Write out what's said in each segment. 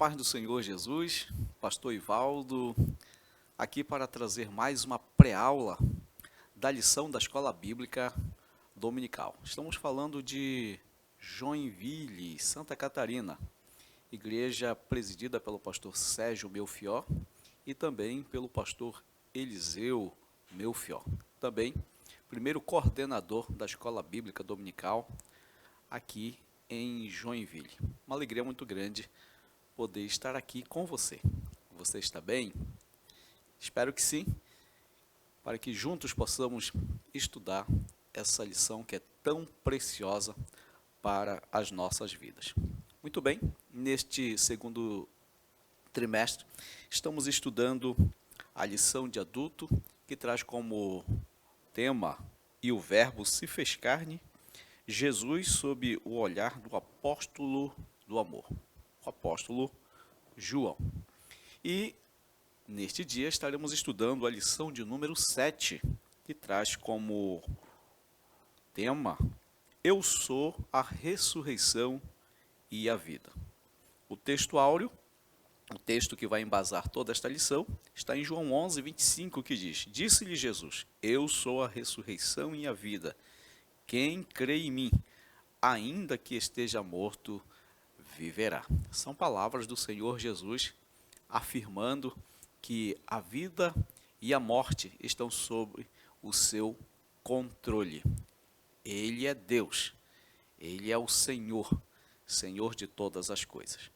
paz do Senhor Jesus, Pastor Ivaldo, aqui para trazer mais uma pré-aula da lição da Escola Bíblica Dominical. Estamos falando de Joinville, Santa Catarina, igreja presidida pelo pastor Sérgio Melfior e também pelo pastor Eliseu Melfior. Também, primeiro coordenador da Escola Bíblica Dominical aqui em Joinville. Uma alegria muito grande poder estar aqui com você. Você está bem? Espero que sim, para que juntos possamos estudar essa lição que é tão preciosa para as nossas vidas. Muito bem, neste segundo trimestre, estamos estudando a lição de adulto, que traz como tema e o verbo se fez carne, Jesus sob o olhar do apóstolo do amor, o apóstolo João. E neste dia estaremos estudando a lição de número 7, que traz como tema Eu sou a ressurreição e a vida. O texto áureo, o texto que vai embasar toda esta lição, está em João 11, 25, que diz: Disse-lhe Jesus, eu sou a ressurreição e a vida. Quem crê em mim, ainda que esteja morto, viverá. São palavras do Senhor Jesus afirmando que a vida e a morte estão sob o seu controle. Ele é Deus, Ele é o Senhor, Senhor de todas as coisas.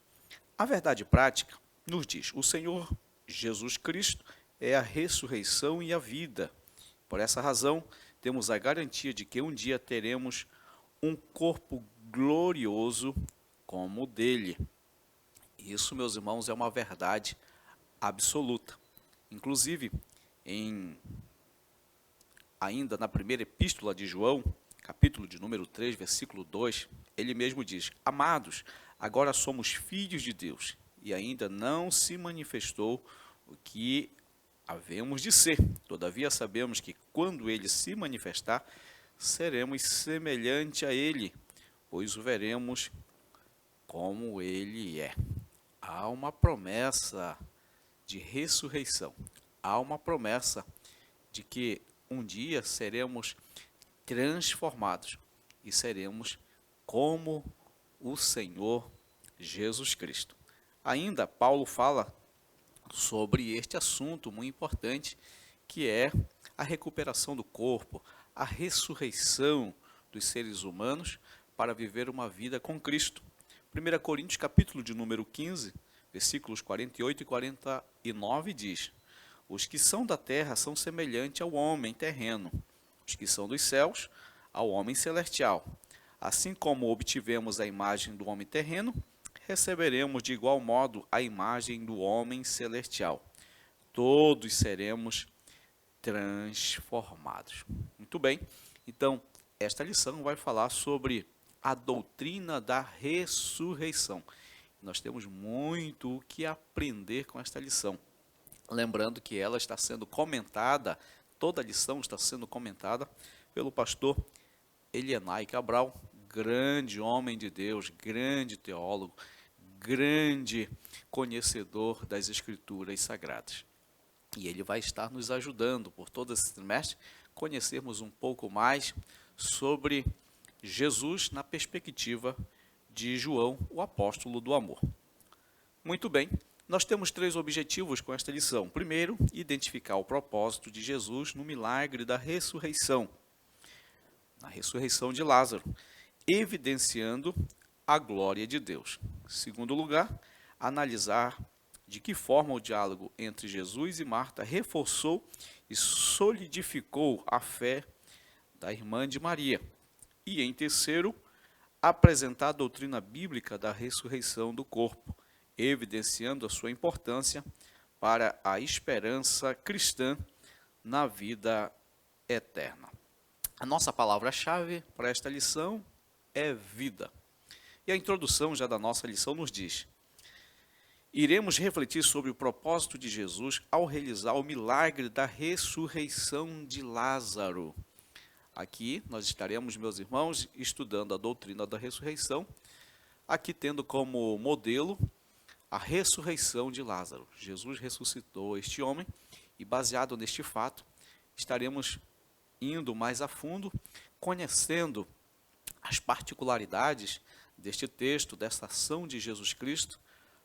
A verdade prática nos diz, o Senhor Jesus Cristo é a ressurreição e a vida. Por essa razão, temos a garantia de que um dia teremos um corpo glorioso como o dele. Isso, meus irmãos, é uma verdade absoluta. Inclusive, ainda na primeira epístola de João, capítulo de número 3, versículo 2, ele mesmo diz, Amados, agora somos filhos de Deus, e ainda não se manifestou o que havemos de ser. Todavia sabemos que quando ele se manifestar, seremos semelhante a ele, pois o veremos como ele é. Há uma promessa de ressurreição. Há uma promessa de que um dia seremos transformados e seremos como o Senhor Jesus Cristo. Ainda Paulo fala sobre este assunto muito importante, que é a recuperação do corpo, a ressurreição dos seres humanos para viver uma vida com Cristo. 1 Coríntios, capítulo de número 15, versículos 48 e 49 diz, Os que são da terra são semelhantes ao homem terreno, os que são dos céus, ao homem celestial. Assim como obtivemos a imagem do homem terreno, receberemos de igual modo a imagem do homem celestial. Todos seremos transformados. Muito bem, então esta lição vai falar sobre a doutrina da ressurreição. Nós temos muito o que aprender com esta lição. Lembrando que ela está sendo comentada, toda a lição está sendo comentada pelo pastor Elienay Cabral, grande homem de Deus, grande teólogo, grande conhecedor das Escrituras Sagradas. E ele vai estar nos ajudando por todo esse trimestre, conhecermos um pouco mais sobre Jesus na perspectiva de João, o apóstolo do amor. Muito bem, nós temos 3 objetivos com esta lição. Primeiro, identificar o propósito de Jesus no milagre da ressurreição, na ressurreição de Lázaro, evidenciando a glória de Deus. Segundo lugar, analisar de que forma o diálogo entre Jesus e Marta reforçou e solidificou a fé da irmã de Maria. E, em terceiro, apresentar a doutrina bíblica da ressurreição do corpo, evidenciando a sua importância para a esperança cristã na vida eterna. A nossa palavra-chave para esta lição é vida. E a introdução já da nossa lição nos diz, iremos refletir sobre o propósito de Jesus ao realizar o milagre da ressurreição de Lázaro. Aqui nós estaremos, meus irmãos, estudando a doutrina da ressurreição, aqui tendo como modelo a ressurreição de Lázaro. Jesus ressuscitou este homem e, baseado neste fato, estaremos indo mais a fundo, conhecendo as particularidades deste texto, desta ação de Jesus Cristo,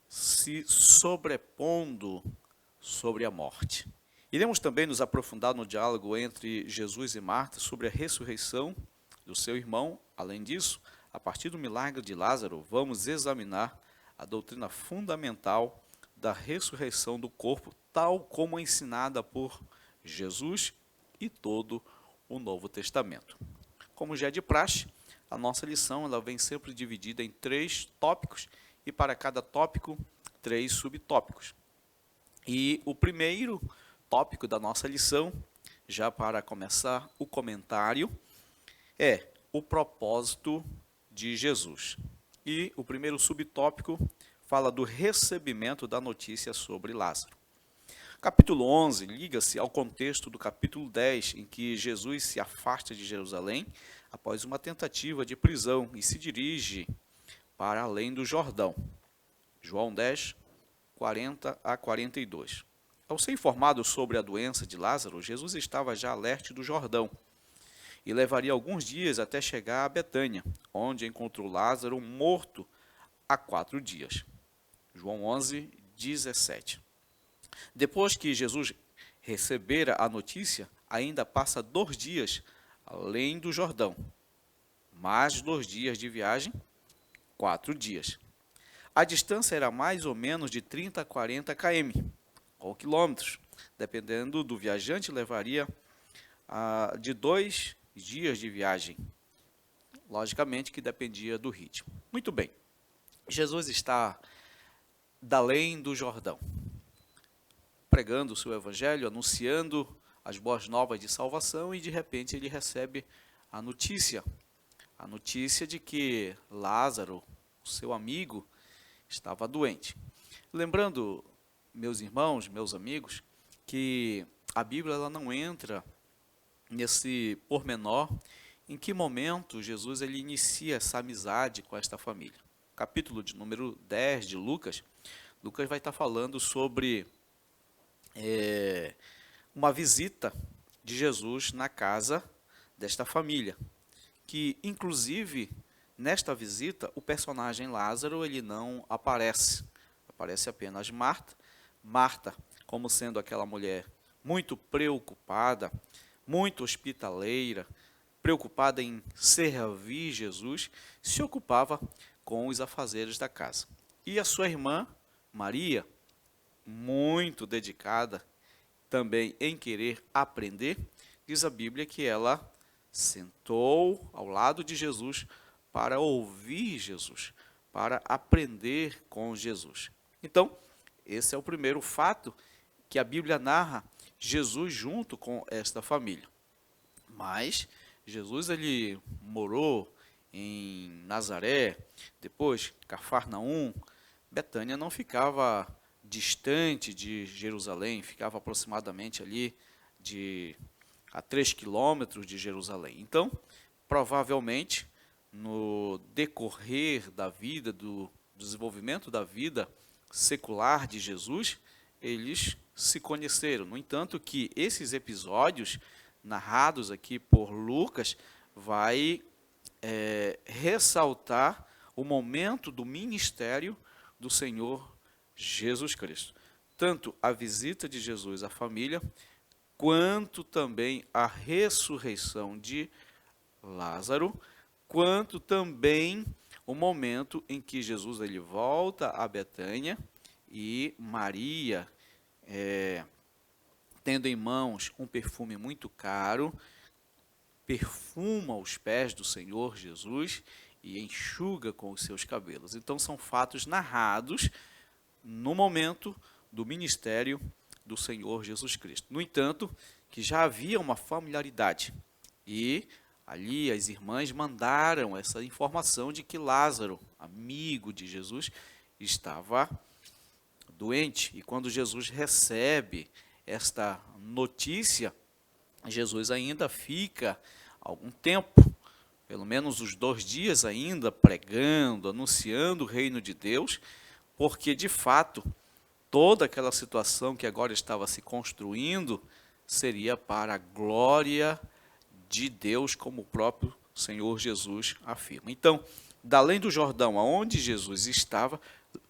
se sobrepondo sobre a morte. Iremos também nos aprofundar no diálogo entre Jesus e Marta sobre a ressurreição do seu irmão. Além disso, a partir do milagre de Lázaro, vamos examinar a doutrina fundamental da ressurreição do corpo, tal como ensinada por Jesus e todo o Novo Testamento. Como já é de praxe, a nossa lição ela vem sempre dividida em 3 tópicos e para cada tópico 3 subtópicos. E o primeiro tópico da nossa lição, já para começar o comentário, é o propósito de Jesus. E o primeiro subtópico fala do recebimento da notícia sobre Lázaro. Capítulo 11 liga-se ao contexto do capítulo 10, em que Jesus se afasta de Jerusalém após uma tentativa de prisão e se dirige para além do Jordão. João 10, 40 a 42. Ao ser informado sobre a doença de Lázaro, Jesus estava já a leste do Jordão e levaria alguns dias até chegar a Betânia, onde encontrou Lázaro morto há 4 dias. João 11, 17. Depois que Jesus recebera a notícia, ainda passa 2 dias além do Jordão. Mais 2 dias de viagem, 4 dias. A distância era mais ou menos de 30 a 40 km, ou quilômetros. Dependendo do viajante, levaria de 2 dias de viagem. Logicamente que dependia do ritmo. Muito bem. Jesus está além do Jordão, pregando o seu evangelho, anunciando as boas novas de salvação, e de repente ele recebe a notícia de que Lázaro, o seu amigo, estava doente. Lembrando, meus irmãos, meus amigos, que a Bíblia ela não entra nesse pormenor em que momento Jesus ele inicia essa amizade com esta família. Capítulo de número 10 de Lucas vai estar falando sobre uma visita de Jesus na casa desta família, que inclusive nesta visita o personagem Lázaro ele não aparece apenas Marta, como sendo aquela mulher muito preocupada, muito hospitaleira, preocupada em servir Jesus, se ocupava com os afazeres da casa. E a sua irmã Maria, muito dedicada também em querer aprender, diz a Bíblia que ela sentou ao lado de Jesus para ouvir Jesus, para aprender com Jesus. Então, esse é o primeiro fato que a Bíblia narra, Jesus junto com esta família. Mas Jesus ele morou em Nazaré, depois Cafarnaum. Betânia não ficava distante de Jerusalém, ficava aproximadamente ali a 3 quilômetros de Jerusalém. Então, provavelmente, no decorrer da vida, do desenvolvimento da vida secular de Jesus, eles se conheceram. No entanto, que esses episódios narrados aqui por Lucas vai ressaltar o momento do ministério do Senhor Jesus Cristo. Tanto a visita de Jesus à família, quanto também a ressurreição de Lázaro, quanto também o momento em que Jesus ele volta a Betânia e Maria, tendo em mãos um perfume muito caro, perfuma os pés do Senhor Jesus e enxuga com os seus cabelos. Então são fatos narrados no momento do ministério do Senhor Jesus Cristo. No entanto, que já havia uma familiaridade e ali as irmãs mandaram essa informação de que Lázaro, amigo de Jesus, estava doente. E quando Jesus recebe esta notícia, Jesus ainda fica algum tempo, pelo menos os 2 dias ainda, pregando, anunciando o reino de Deus, porque de fato toda aquela situação que agora estava se construindo seria para a glória de Deus, como o próprio Senhor Jesus afirma. Então, da além do Jordão, aonde Jesus estava,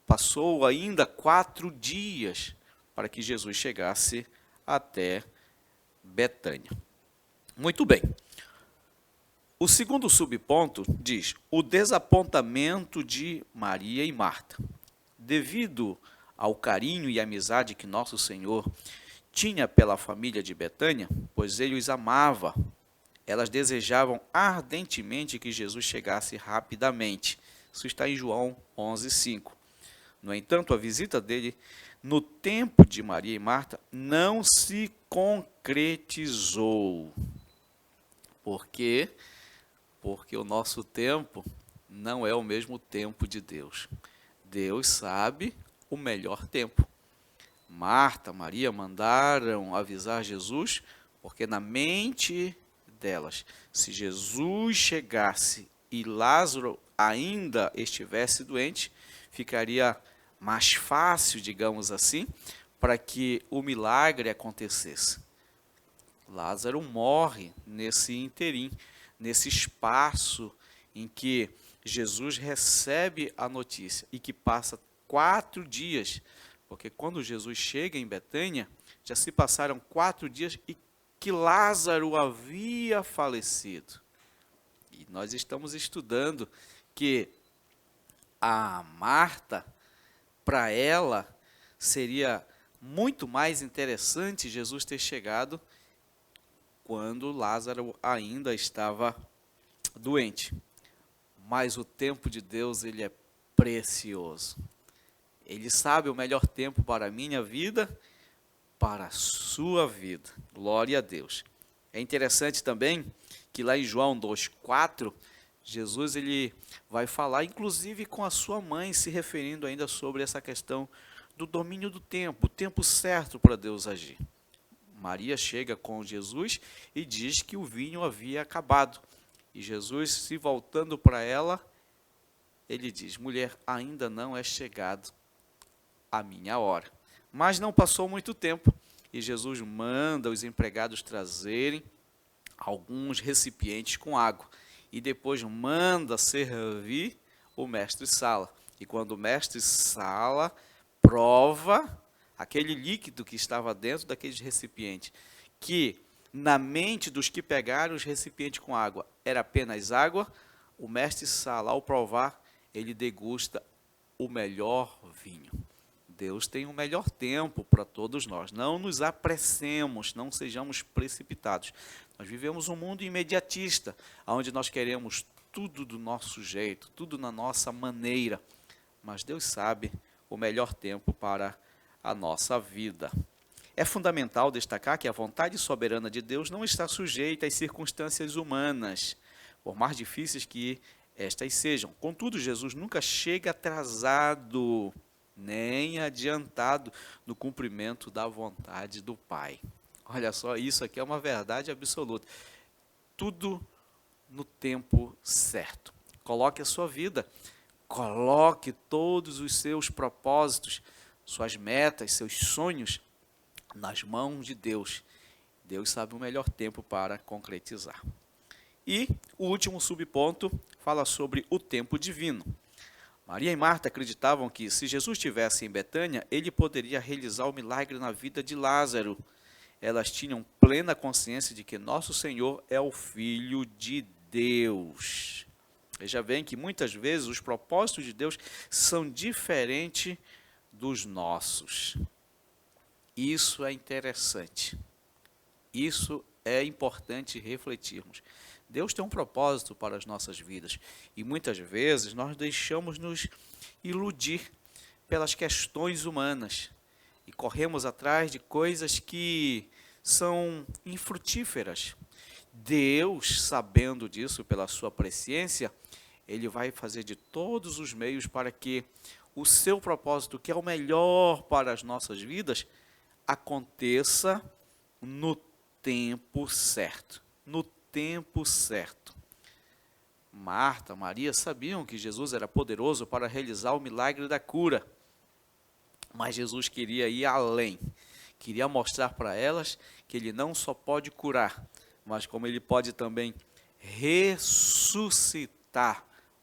passou ainda 4 dias para que Jesus chegasse até Betânia. Muito bem. O segundo subponto diz: o desapontamento de Maria e Marta. Devido ao carinho e amizade que nosso Senhor tinha pela família de Betânia, pois ele os amava, elas desejavam ardentemente que Jesus chegasse rapidamente. Isso está em João 11:5. No entanto, a visita dele no tempo de Maria e Marta não se concretizou. Por quê? Porque o nosso tempo não é o mesmo tempo de Deus. Deus sabe o melhor tempo. Marta, Maria mandaram avisar Jesus, porque na mente delas, se Jesus chegasse e Lázaro ainda estivesse doente, ficaria mais fácil, digamos assim, para que o milagre acontecesse. Lázaro morre nesse interim, nesse espaço em que Jesus recebe a notícia e que passa 4 dias, porque quando Jesus chega em Betânia, já se passaram 4 dias e que Lázaro havia falecido. E nós estamos estudando que a Marta, para ela, seria muito mais interessante Jesus ter chegado quando Lázaro ainda estava doente. Mas o tempo de Deus, ele é precioso. Ele sabe o melhor tempo para a minha vida, para a sua vida. Glória a Deus. É interessante também que lá em João 2,4, Jesus ele vai falar, inclusive com a sua mãe, se referindo ainda sobre essa questão do domínio do tempo, o tempo certo para Deus agir. Maria chega com Jesus e diz que o vinho havia acabado. E Jesus, se voltando para ela, ele diz: mulher, ainda não é chegado a minha hora. Mas não passou muito tempo e Jesus manda os empregados trazerem alguns recipientes com água. E depois manda servir o mestre-sala. E quando o mestre-sala prova aquele líquido que estava dentro daqueles recipientes, que na mente dos que pegaram os recipientes com água era apenas água, o mestre-sala, ao provar, ele degusta o melhor vinho. Deus tem o melhor tempo para todos nós. Não nos apressemos, não sejamos precipitados. Nós vivemos um mundo imediatista, onde nós queremos tudo do nosso jeito, tudo na nossa maneira. Mas Deus sabe o melhor tempo para a nossa vida. É fundamental destacar que a vontade soberana de Deus não está sujeita às circunstâncias humanas, por mais difíceis que estas sejam. Contudo, Jesus nunca chega atrasado, nem adiantado no cumprimento da vontade do Pai. Olha só, isso aqui é uma verdade absoluta. Tudo no tempo certo. Coloque a sua vida, coloque todos os seus propósitos, suas metas, seus sonhos nas mãos de Deus. Deus sabe o melhor tempo para concretizar. E o último subponto fala sobre o tempo divino. Maria e Marta acreditavam que, se Jesus estivesse em Betânia, ele poderia realizar o milagre na vida de Lázaro. Elas tinham plena consciência de que nosso Senhor é o Filho de Deus. Veja bem que muitas vezes os propósitos de Deus são diferentes dos nossos. Isso é interessante. Isso é importante refletirmos. Deus tem um propósito para as nossas vidas e muitas vezes nós deixamos nos iludir pelas questões humanas e corremos atrás de coisas que são infrutíferas. Deus, sabendo disso pela sua presciência, ele vai fazer de todos os meios para que o seu propósito, que é o melhor para as nossas vidas, aconteça no tempo certo. No tempo certo. Marta, Maria sabiam que Jesus era poderoso para realizar o milagre da cura. Mas Jesus queria ir além, queria mostrar para elas que ele não só pode curar, mas como ele pode também ressuscitar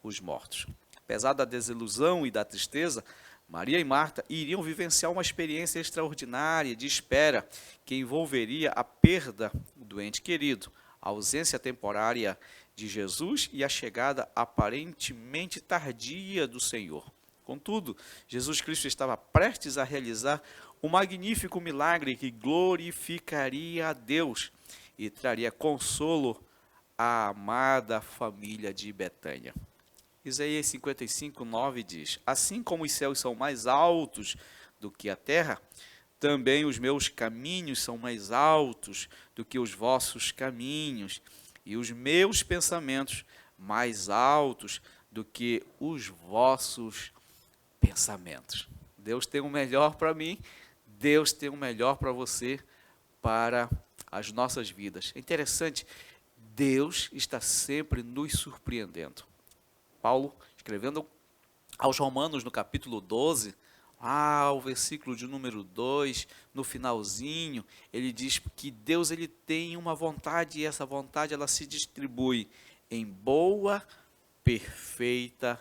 os mortos. Apesar da desilusão e da tristeza, Maria e Marta iriam vivenciar uma experiência extraordinária de espera que envolveria a perda do ente querido, a ausência temporária de Jesus e a chegada aparentemente tardia do Senhor. Contudo, Jesus Cristo estava prestes a realizar um magnífico milagre que glorificaria a Deus e traria consolo à amada família de Betânia. Isaías 55:9 diz: Assim como os céus são mais altos do que a terra, também os meus caminhos são mais altos do que os vossos caminhos, e os meus pensamentos mais altos do que os vossos pensamentos. Deus tem o melhor para mim, Deus tem o melhor para você, para as nossas vidas. É interessante, Deus está sempre nos surpreendendo. Paulo, escrevendo aos Romanos, no capítulo 12, o versículo de número 2, no finalzinho, ele diz que Deus ele tem uma vontade, e essa vontade ela se distribui em boa, perfeita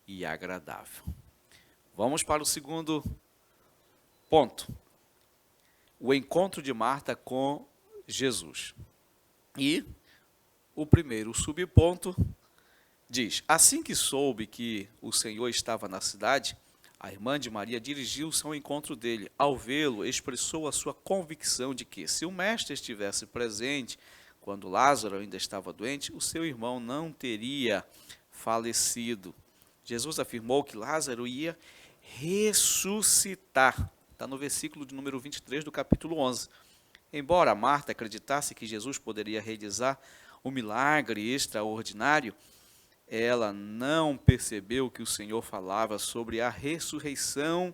e agradável. Vamos para o segundo ponto. O encontro de Marta com Jesus. E o primeiro subponto diz: assim que soube que o Senhor estava na cidade, a irmã de Maria dirigiu-se ao encontro dele. Ao vê-lo, expressou a sua convicção de que, se o mestre estivesse presente quando Lázaro ainda estava doente, o seu irmão não teria falecido. Jesus afirmou que Lázaro ia ressuscitar. Está no versículo de número 23 do capítulo 11. Embora Marta acreditasse que Jesus poderia realizar um milagre extraordinário, ela não percebeu que o Senhor falava sobre a ressurreição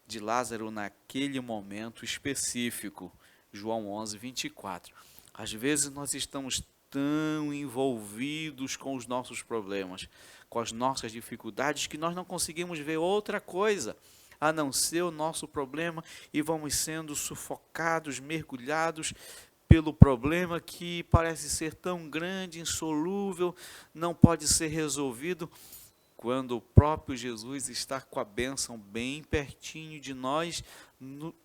de Lázaro naquele momento específico. João 11, 24. Às vezes nós estamos tão envolvidos com os nossos problemas, com as nossas dificuldades, que nós não conseguimos ver outra coisa a não ser o nosso problema e vamos sendo sufocados, mergulhados pelo problema que parece ser tão grande, insolúvel, não pode ser resolvido, quando o próprio Jesus está com a bênção bem pertinho de nós,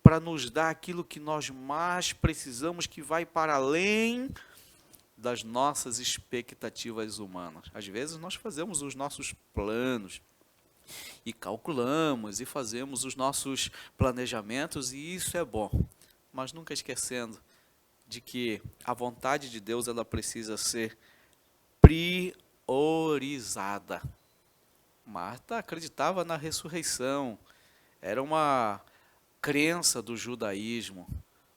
para nos dar aquilo que nós mais precisamos, que vai para além das nossas expectativas humanas. Às vezes nós fazemos os nossos planos, e calculamos, e fazemos os nossos planejamentos, e isso é bom, mas nunca esquecendo de que a vontade de Deus ela precisa ser priorizada. Marta acreditava na ressurreição, era uma crença do judaísmo,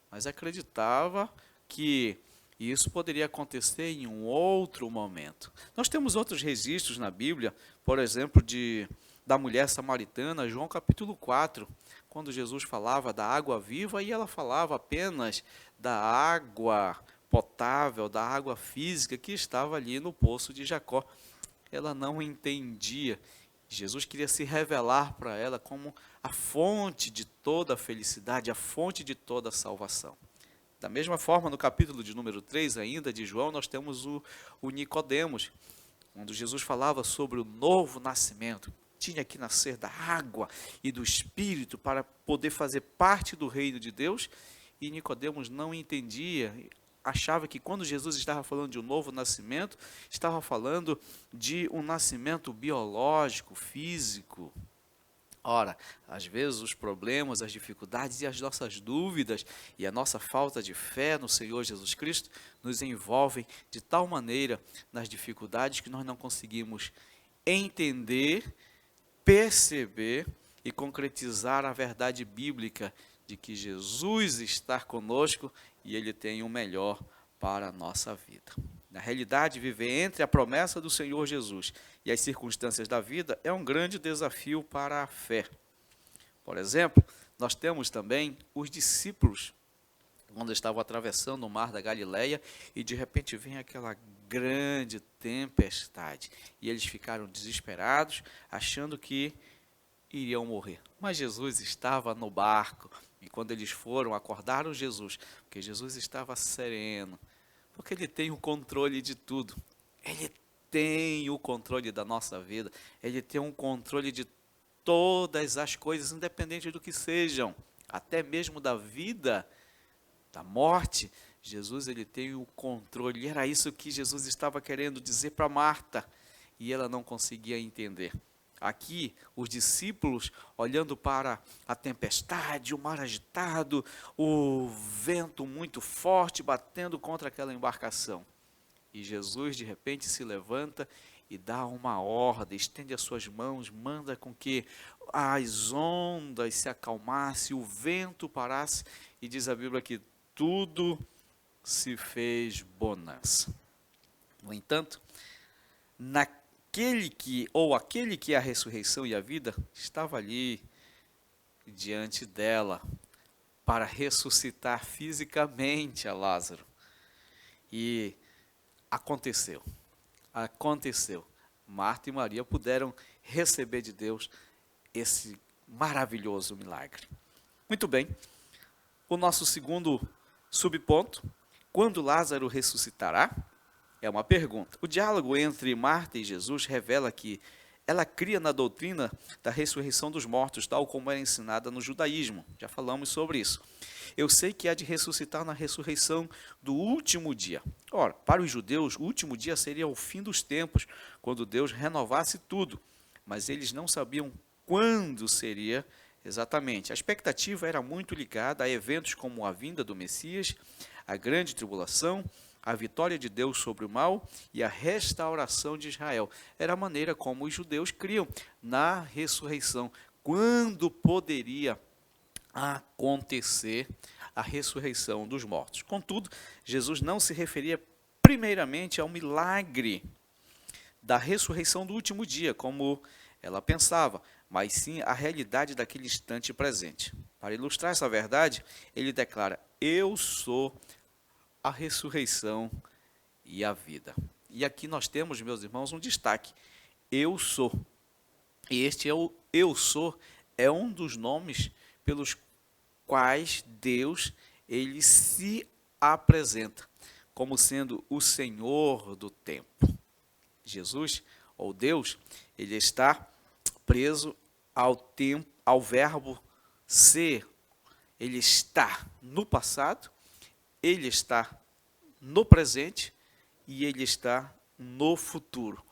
mas acreditava que isso poderia acontecer em um outro momento. Nós temos outros registros na Bíblia, por exemplo, da mulher samaritana, João capítulo 4, quando Jesus falava da água viva e ela falava apenas da água potável, da água física que estava ali no poço de Jacó. Ela não entendia. Jesus queria se revelar para ela como a fonte de toda a felicidade, a fonte de toda a salvação. Da mesma forma, no capítulo de número 3 ainda de João, nós temos o Nicodemos, quando Jesus falava sobre o novo nascimento. Tinha que nascer da água e do Espírito para poder fazer parte do reino de Deus, e Nicodemos não entendia, achava que quando Jesus estava falando de um novo nascimento, estava falando de um nascimento biológico, físico. Ora, às vezes os problemas, as dificuldades e as nossas dúvidas e a nossa falta de fé no Senhor Jesus Cristo nos envolvem de tal maneira nas dificuldades que nós não conseguimos entender, perceber e concretizar a verdade bíblica de que Jesus está conosco e Ele tem o melhor para a nossa vida. Na realidade, viver entre a promessa do Senhor Jesus e as circunstâncias da vida é um grande desafio para a fé. Por exemplo, nós temos também os discípulos, quando estavam atravessando o mar da Galileia, e de repente vem aquela grande tempestade, e eles ficaram desesperados, achando que iriam morrer. Mas Jesus estava no barco, e quando eles foram, acordaram Jesus, porque Jesus estava sereno, porque Ele tem o controle de tudo. Ele tem o controle da nossa vida, Ele tem um controle de todas as coisas, independente do que sejam, até mesmo da vida, da morte. Jesus, Ele tem o controle, e era isso que Jesus estava querendo dizer para Marta, e ela não conseguia entender. Aqui, os discípulos olhando para a tempestade, o mar agitado, o vento muito forte batendo contra aquela embarcação. E Jesus, de repente, se levanta e dá uma ordem, estende as suas mãos, manda com que as ondas se acalmassem, o vento parasse, e diz a Bíblia que tudo se fez bonança. No entanto, aquele que é a ressurreição e a vida, estava ali diante dela para ressuscitar fisicamente a Lázaro. E aconteceu. Marta e Maria puderam receber de Deus esse maravilhoso milagre. Muito bem, o nosso segundo subponto, quando Lázaro ressuscitará? É uma pergunta. O diálogo entre Marta e Jesus revela que ela cria na doutrina da ressurreição dos mortos, tal como era ensinada no judaísmo. Já falamos sobre isso. Eu sei que há de ressuscitar na ressurreição do último dia. Ora, para os judeus, o último dia seria o fim dos tempos, quando Deus renovasse tudo. Mas eles não sabiam quando seria exatamente. A expectativa era muito ligada a eventos como a vinda do Messias, a grande tribulação, a vitória de Deus sobre o mal e a restauração de Israel. Era a maneira como os judeus criam na ressurreição. Quando poderia acontecer a ressurreição dos mortos. Contudo, Jesus não se referia primeiramente ao milagre da ressurreição do último dia, como ela pensava, mas sim a realidade daquele instante presente. Para ilustrar essa verdade, ele declara: eu sou a ressurreição e a vida. E aqui nós temos, meus irmãos, um destaque: eu sou. E este eu sou é um dos nomes pelos quais Deus ele se apresenta como sendo o Senhor do tempo. Jesus, ou Deus, ele está preso ao tempo, ao verbo ser. Ele está no passado, ele está no presente e ele está no futuro.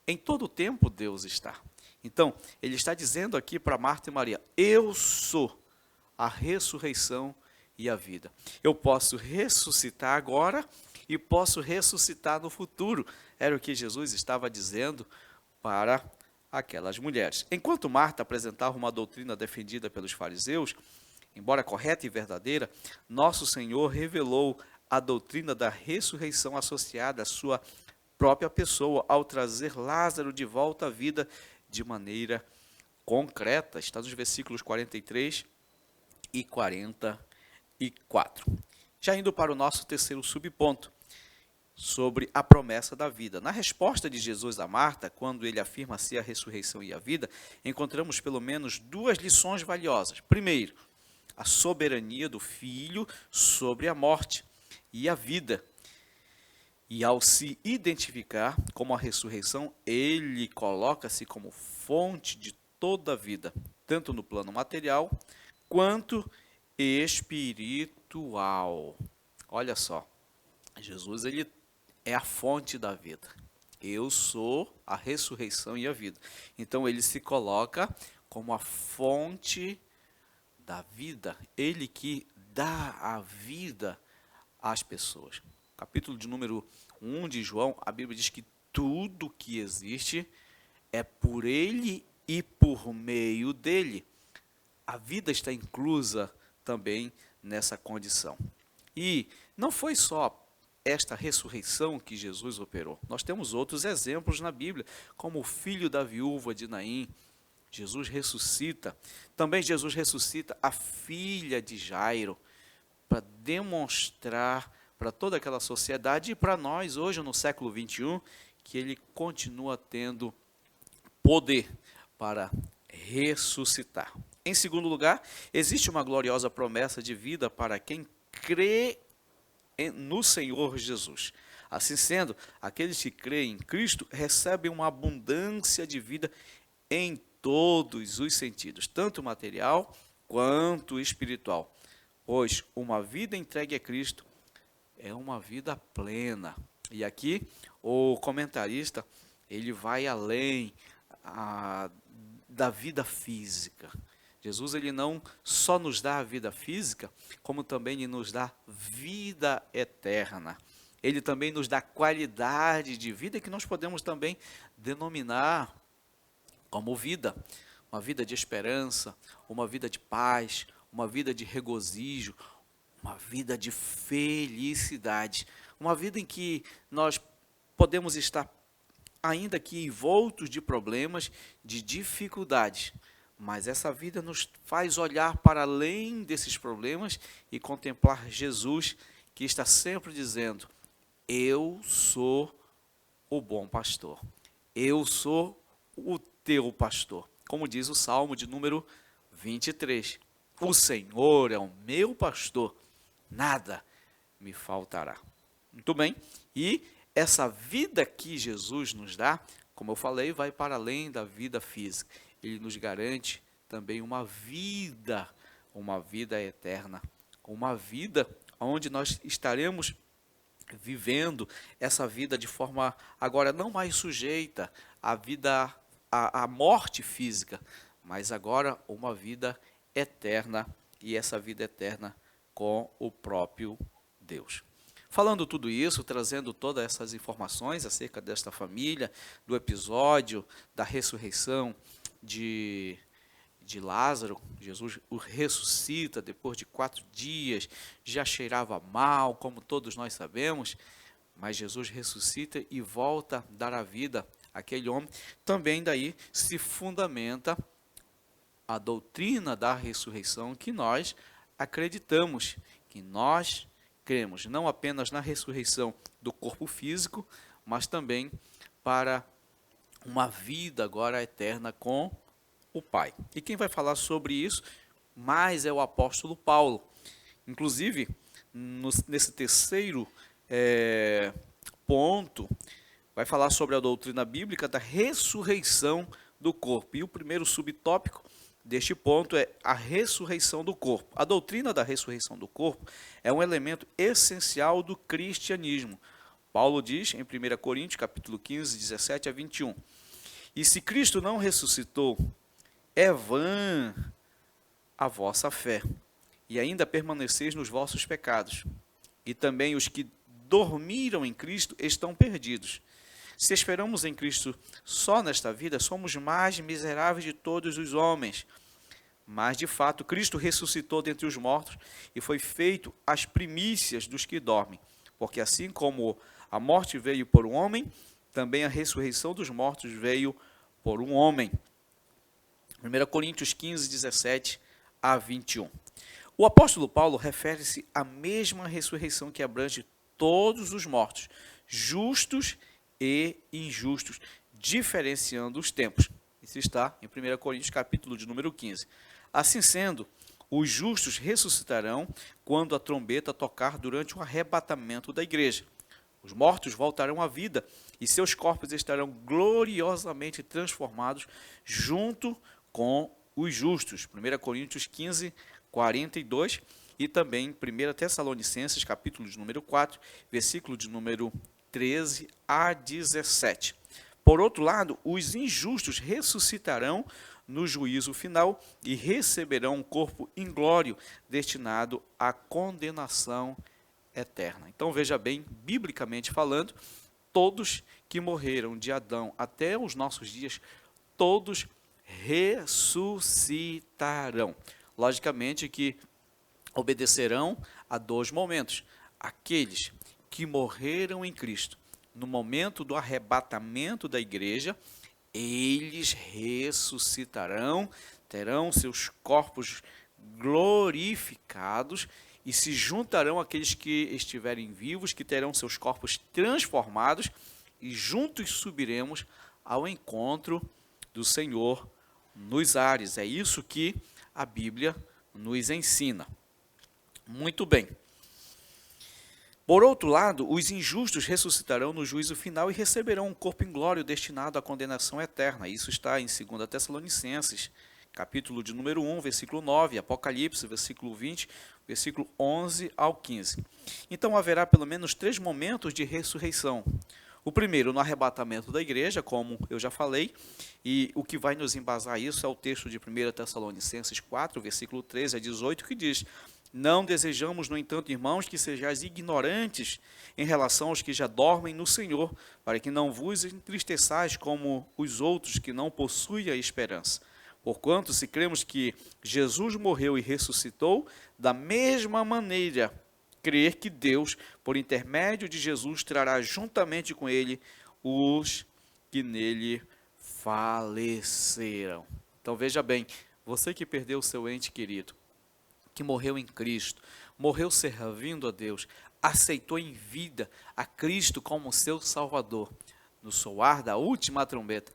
Em todo o tempo Deus está. Então, ele está dizendo aqui para Marta e Maria: eu sou a ressurreição e a vida. Eu posso ressuscitar agora e posso ressuscitar no futuro. Era o que Jesus estava dizendo para aquelas mulheres. Enquanto Marta apresentava uma doutrina defendida pelos fariseus, embora correta e verdadeira, nosso Senhor revelou a doutrina da ressurreição associada à sua própria pessoa, ao trazer Lázaro de volta à vida de maneira concreta. Está nos versículos 43 e 44. Já indo para o nosso terceiro subponto, sobre a promessa da vida. Na resposta de Jesus a Marta, quando ele afirma ser a ressurreição e a vida, encontramos pelo menos duas lições valiosas. Primeiro, a soberania do Filho sobre a morte e a vida. E ao se identificar como a ressurreição, ele coloca-se como fonte de toda a vida, tanto no plano material quanto espiritual. Olha só, Jesus ele é a fonte da vida. Eu sou a ressurreição e a vida. Então ele se coloca como a fonte da vida, ele que dá a vida às pessoas. Capítulo de número 1 de João, a Bíblia diz que tudo que existe é por ele e por meio dele. A vida está inclusa também nessa condição. E não foi só esta ressurreição que Jesus operou. Nós temos outros exemplos na Bíblia, como o filho da viúva de Naim. Jesus ressuscita. Também Jesus ressuscita a filha de Jairo, para demonstrar para toda aquela sociedade e para nós hoje no século 21, que ele continua tendo poder para ressuscitar. Em segundo lugar, existe uma gloriosa promessa de vida para quem crê no Senhor Jesus. Assim sendo, aqueles que creem em Cristo recebem uma abundância de vida em todos os sentidos, tanto material quanto espiritual. Pois uma vida entregue a Cristo é uma vida plena. E aqui o comentarista ele vai além da vida física. Jesus ele não só nos dá a vida física, como também ele nos dá vida eterna. Ele também nos dá qualidade de vida que nós podemos também denominar como vida. Uma vida de esperança, uma vida de paz, uma vida de regozijo, uma vida de felicidade. Uma vida em que nós podemos estar ainda que envoltos de problemas, de dificuldades, mas essa vida nos faz olhar para além desses problemas e contemplar Jesus, que está sempre dizendo: eu sou o bom pastor, eu sou o teu pastor. Como diz o Salmo de número 23, o Senhor é o meu pastor, nada me faltará. Muito bem, e essa vida que Jesus nos dá, como eu falei, vai para além da vida física. Ele nos garante também uma vida eterna, uma vida onde nós estaremos vivendo essa vida de forma agora não mais sujeita à morte física, mas agora uma vida eterna, e essa vida eterna com o próprio Deus. Falando tudo isso, trazendo todas essas informações acerca desta família, do episódio da ressurreição de Lázaro, Jesus o ressuscita depois de 4 dias, já cheirava mal, como todos nós sabemos, mas Jesus ressuscita e volta a dar a vida àquele homem. Também daí se fundamenta a doutrina da ressurreição que nós acreditamos, que nós cremos, não apenas na ressurreição do corpo físico, mas também para uma vida agora eterna com o Pai. E quem vai falar sobre isso mais é o apóstolo Paulo. Inclusive, nesse terceiro ponto, vai falar sobre a doutrina bíblica da ressurreição do corpo. E o primeiro subtópico deste ponto é a ressurreição do corpo. A doutrina da ressurreição do corpo é um elemento essencial do cristianismo. Paulo diz em 1 Coríntios, capítulo 15, 17 a 21, e se Cristo não ressuscitou, é vã a vossa fé, e ainda permaneceis nos vossos pecados. E também os que dormiram em Cristo estão perdidos. Se esperamos em Cristo só nesta vida, somos mais miseráveis de todos os homens. Mas, de fato, Cristo ressuscitou dentre os mortos e foi feito as primícias dos que dormem. Porque assim como a morte veio por um homem, também a ressurreição dos mortos veio por um homem. 1 Coríntios 15, 17 a 21. O apóstolo Paulo refere-se à mesma ressurreição que abrange todos os mortos, justos e injustos, diferenciando os tempos. Isso está em 1 Coríntios, capítulo de número 15. Assim sendo, os justos ressuscitarão quando a trombeta tocar durante o arrebatamento da igreja. Os mortos voltarão à vida e seus corpos estarão gloriosamente transformados junto com os justos. 1 Coríntios 15, 42 e também 1 Tessalonicenses, capítulo de número 4, versículo de número 13 a 17. Por outro lado, os injustos ressuscitarão no juízo final e receberão um corpo inglório destinado à condenação eterna. Então veja bem, biblicamente falando, todos que morreram de Adão até os nossos dias, todos ressuscitarão. Logicamente que obedecerão a 2 momentos. Aqueles que morreram em Cristo no momento do arrebatamento da igreja, eles ressuscitarão, terão seus corpos glorificados e se juntarão àqueles que estiverem vivos, que terão seus corpos transformados, e juntos subiremos ao encontro do Senhor nos ares. É isso que a Bíblia nos ensina. Muito bem. Por outro lado, os injustos ressuscitarão no juízo final e receberão um corpo inglório destinado à condenação eterna. Isso está em 2 Tessalonicenses, capítulo de número 1, versículo 9, Apocalipse, versículo 20, versículo 11 ao 15. Então haverá pelo menos 3 momentos de ressurreição. O primeiro, no arrebatamento da igreja, como eu já falei, e o que vai nos embasar isso é o texto de 1 Tessalonicenses 4, versículo 13 a 18, que diz: não desejamos, no entanto, irmãos, que sejais ignorantes em relação aos que já dormem no Senhor, para que não vos entristeçais como os outros que não possuem a esperança. Porquanto, se cremos que Jesus morreu e ressuscitou, da mesma maneira, crer que Deus, por intermédio de Jesus, trará juntamente com ele os que nele faleceram. Então veja bem, você que perdeu o seu ente querido, que morreu em Cristo, morreu servindo a Deus, aceitou em vida a Cristo como seu Salvador, no soar da última trombeta,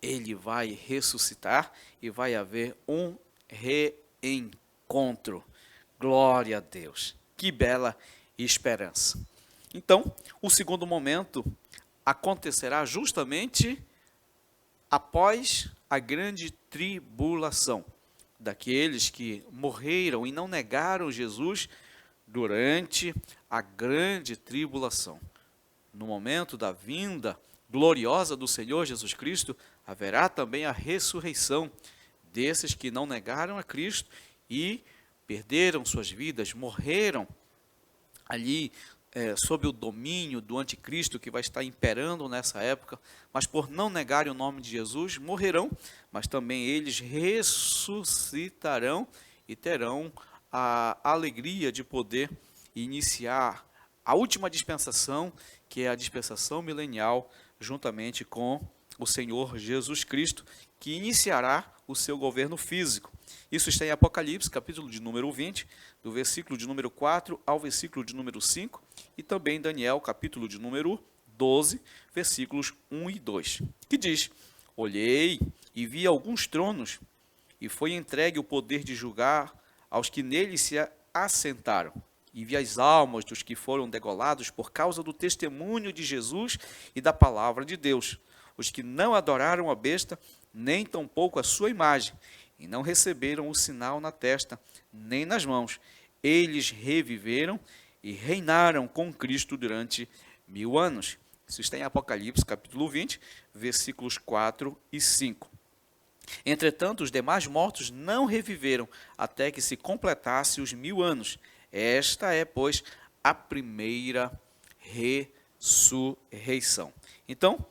ele vai ressuscitar e vai haver um reencontro. Glória a Deus. Que bela esperança. Então, o segundo momento acontecerá justamente após a grande tribulação, daqueles que morreram e não negaram Jesus durante a grande tribulação. No momento da vinda gloriosa do Senhor Jesus Cristo, haverá também a ressurreição desses que não negaram a Cristo e perderam suas vidas, morreram ali sob o domínio do anticristo que vai estar imperando nessa época, mas por não negarem o nome de Jesus, morrerão, mas também eles ressuscitarão e terão a alegria de poder iniciar a última dispensação, que é a dispensação milenial, juntamente com o Senhor Jesus Cristo, que iniciará o seu governo físico. Isso está em Apocalipse, capítulo de número 20, do versículo de número 4 ao versículo de número 5, e também em Daniel, capítulo de número 12, versículos 1 e 2, que diz: olhei e vi alguns tronos, e foi entregue o poder de julgar aos que neles se assentaram. E vi as almas dos que foram degolados por causa do testemunho de Jesus e da palavra de Deus, os que não adoraram a besta, nem tampouco a sua imagem, e não receberam o sinal na testa, nem nas mãos. Eles reviveram e reinaram com Cristo durante 1000 anos. Isso está em Apocalipse, capítulo 20, versículos 4 e 5. Entretanto, os demais mortos não reviveram, até que se completasse os 1000 anos. Esta é, pois, a primeira ressurreição. Então,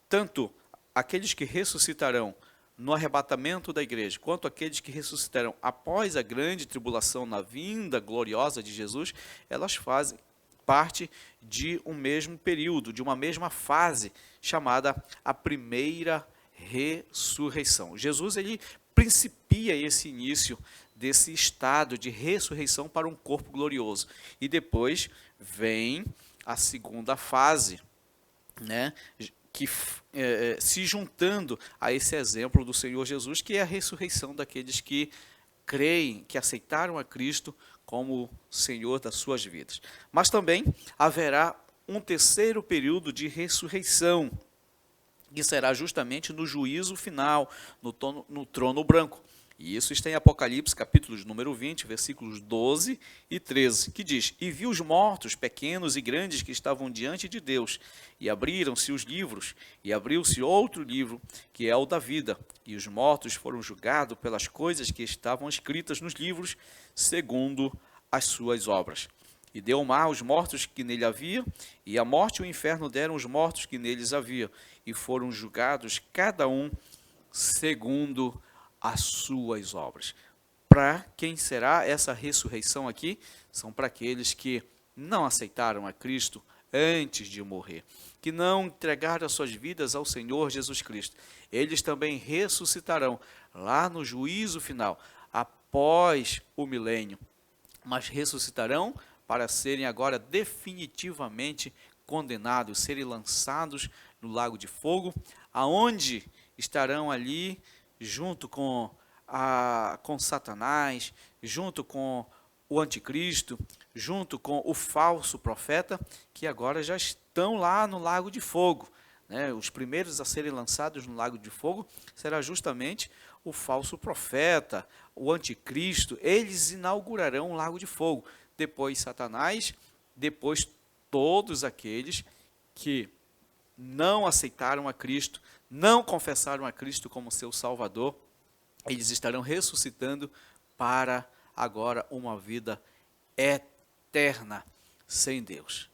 tanto aqueles que ressuscitarão no arrebatamento da igreja, quanto aqueles que ressuscitarão após a grande tribulação na vinda gloriosa de Jesus, elas fazem parte de um mesmo período, de uma mesma fase, chamada a primeira ressurreição. Jesus, ele principia esse início desse estado de ressurreição para um corpo glorioso. E depois vem a segunda fase, né, que se juntando a esse exemplo do Senhor Jesus, que é a ressurreição daqueles que creem, que aceitaram a Cristo como Senhor das suas vidas. Mas também haverá um terceiro período de ressurreição, que será justamente no juízo final, no trono branco. E isso está em Apocalipse, capítulo de número 20, versículos 12 e 13, que diz: e vi os mortos, pequenos e grandes, que estavam diante de Deus, e abriram-se os livros, e abriu-se outro livro, que é o da vida, e os mortos foram julgados pelas coisas que estavam escritas nos livros, segundo as suas obras. E deu o mar os mortos que nele havia, e a morte e o inferno deram os mortos que neles havia, e foram julgados cada um segundo as suas obras. Para quem será essa ressurreição aqui? São para aqueles que não aceitaram a Cristo antes de morrer, que não entregaram as suas vidas ao Senhor Jesus Cristo. Eles também ressuscitarão lá no juízo final, após o milênio, mas ressuscitarão para serem agora definitivamente condenados, serem lançados no lago de fogo, aonde estarão ali junto com Satanás, junto com o anticristo, junto com o falso profeta, que agora já estão lá no lago de fogo. Os primeiros a serem lançados no lago de fogo será justamente o falso profeta, o anticristo. Eles inaugurarão o lago de fogo. Depois Satanás, depois todos aqueles que não aceitaram a Cristo, não confessaram a Cristo como seu Salvador, eles estarão ressuscitando para agora uma vida eterna sem Deus.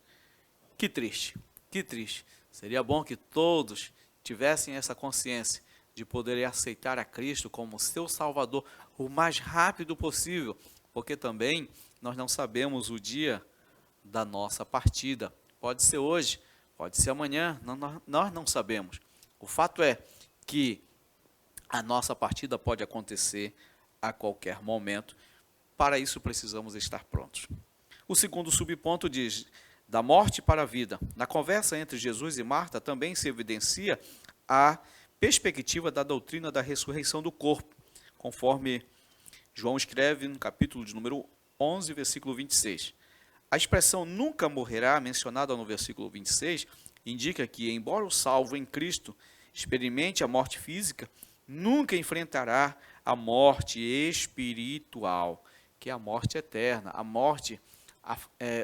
Que triste, que triste. Seria bom que todos tivessem essa consciência de poderem aceitar a Cristo como seu Salvador o mais rápido possível, porque também nós não sabemos o dia da nossa partida. Pode ser hoje, pode ser amanhã, nós não sabemos. O fato é que a nossa partida pode acontecer a qualquer momento. Para isso precisamos estar prontos. O segundo subponto diz: da morte para a vida. Na conversa entre Jesus e Marta também se evidencia a perspectiva da doutrina da ressurreição do corpo, conforme João escreve no capítulo de número 11, versículo 26. A expressão nunca morrerá, mencionada no versículo 26, indica que, embora o salvo em Cristo experimente a morte física, nunca enfrentará a morte espiritual, que é a morte eterna, a morte,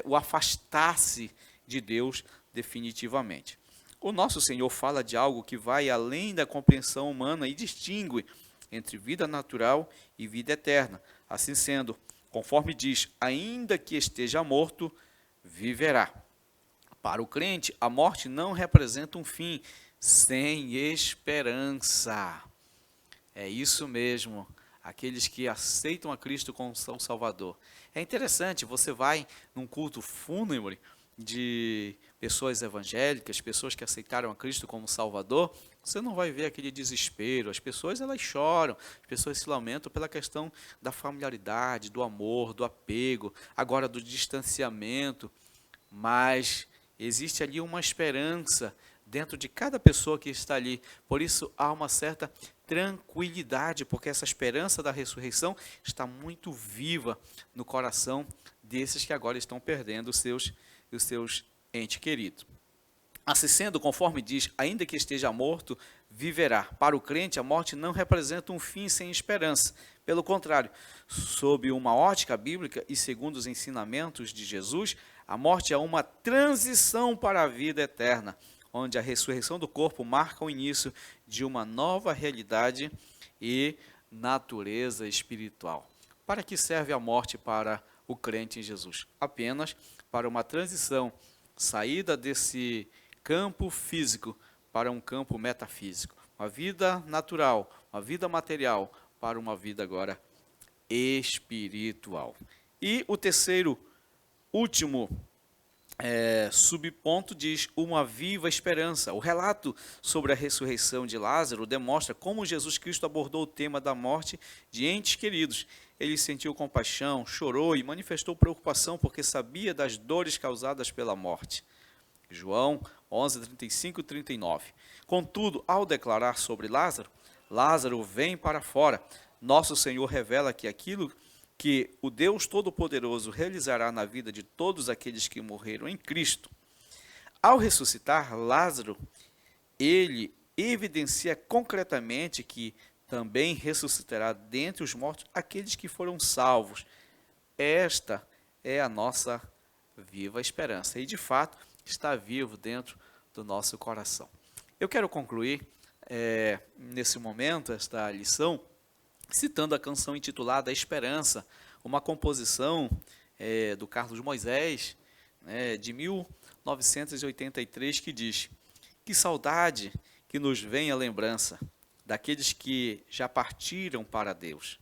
o afastar-se de Deus definitivamente. O nosso Senhor fala de algo que vai além da compreensão humana e distingue entre vida natural e vida eterna. Assim sendo, conforme diz, ainda que esteja morto, viverá. Para o crente, a morte não representa um fim sem esperança. É isso mesmo, aqueles que aceitam a Cristo como seu Salvador. É interessante, você vai num culto fúnebre de pessoas evangélicas, pessoas que aceitaram a Cristo como Salvador, você não vai ver aquele desespero. As pessoas, elas choram, as pessoas se lamentam pela questão da familiaridade, do amor, do apego, agora do distanciamento, mas existe ali uma esperança dentro de cada pessoa que está ali. Por isso há uma certa tranquilidade, porque essa esperança da ressurreição está muito viva no coração desses que agora estão perdendo os seus entes queridos. Assim sendo, conforme diz, ainda que esteja morto, viverá. Para o crente, a morte não representa um fim sem esperança. Pelo contrário, sob uma ótica bíblica e segundo os ensinamentos de Jesus, a morte é uma transição para a vida eterna, onde a ressurreição do corpo marca o início de uma nova realidade e natureza espiritual. Para que serve a morte para o crente em Jesus? Apenas para uma transição, saída desse campo físico para um campo metafísico. Uma vida natural, uma vida material, para uma vida agora espiritual. E o terceiro, último subponto diz uma viva esperança. O relato sobre a ressurreição de Lázaro demonstra como Jesus Cristo abordou o tema da morte de entes queridos. Ele sentiu compaixão, chorou e manifestou preocupação porque sabia das dores causadas pela morte. João 11, 35 e 39. Contudo, ao declarar sobre Lázaro, Lázaro vem para fora, nosso Senhor revela que aquilo que o Deus Todo-Poderoso realizará na vida de todos aqueles que morreram em Cristo. Ao ressuscitar Lázaro, ele evidencia concretamente que também ressuscitará dentre os mortos aqueles que foram salvos. Esta é a nossa viva esperança e, de fato, está vivo dentro do nosso coração. Eu quero concluir, nesse momento, esta lição, citando a canção intitulada A Esperança, uma composição do Carlos Moisés, de 1983, que diz: que saudade que nos vem a lembrança daqueles que já partiram para Deus,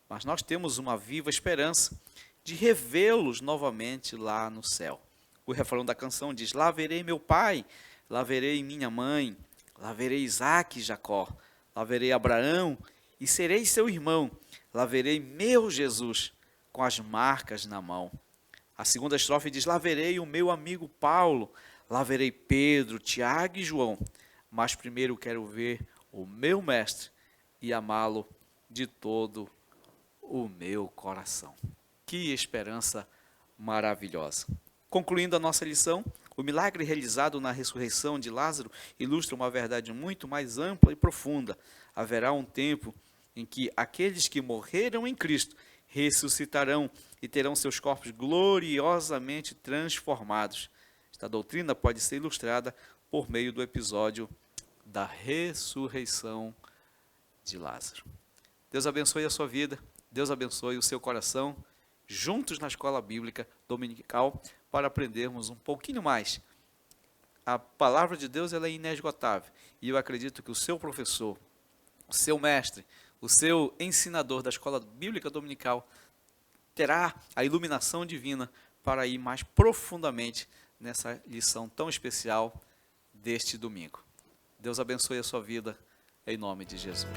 mas nós temos uma viva esperança de revê-los novamente lá no céu. O refrão da canção diz: lá verei meu pai, lá verei minha mãe, lá verei Isaque e Jacó, lá verei Abraão e serei seu irmão, lá verei meu Jesus com as marcas na mão. A segunda estrofe diz: lá verei o meu amigo Paulo, lá verei Pedro, Tiago e João, mas primeiro quero ver o meu mestre e amá-lo de todo o meu coração. Que esperança maravilhosa! Concluindo a nossa lição, o milagre realizado na ressurreição de Lázaro ilustra uma verdade muito mais ampla e profunda. Haverá um tempo em que aqueles que morreram em Cristo ressuscitarão e terão seus corpos gloriosamente transformados. Esta doutrina pode ser ilustrada por meio do episódio da ressurreição de Lázaro. Deus abençoe a sua vida, Deus abençoe o seu coração, juntos na escola bíblica dominical, para aprendermos um pouquinho mais. A palavra de Deus ela é inesgotável, e eu acredito que o seu professor, o seu mestre, o seu ensinador da escola bíblica dominical terá a iluminação divina para ir mais profundamente nessa lição tão especial deste domingo. Deus abençoe a sua vida, em nome de Jesus.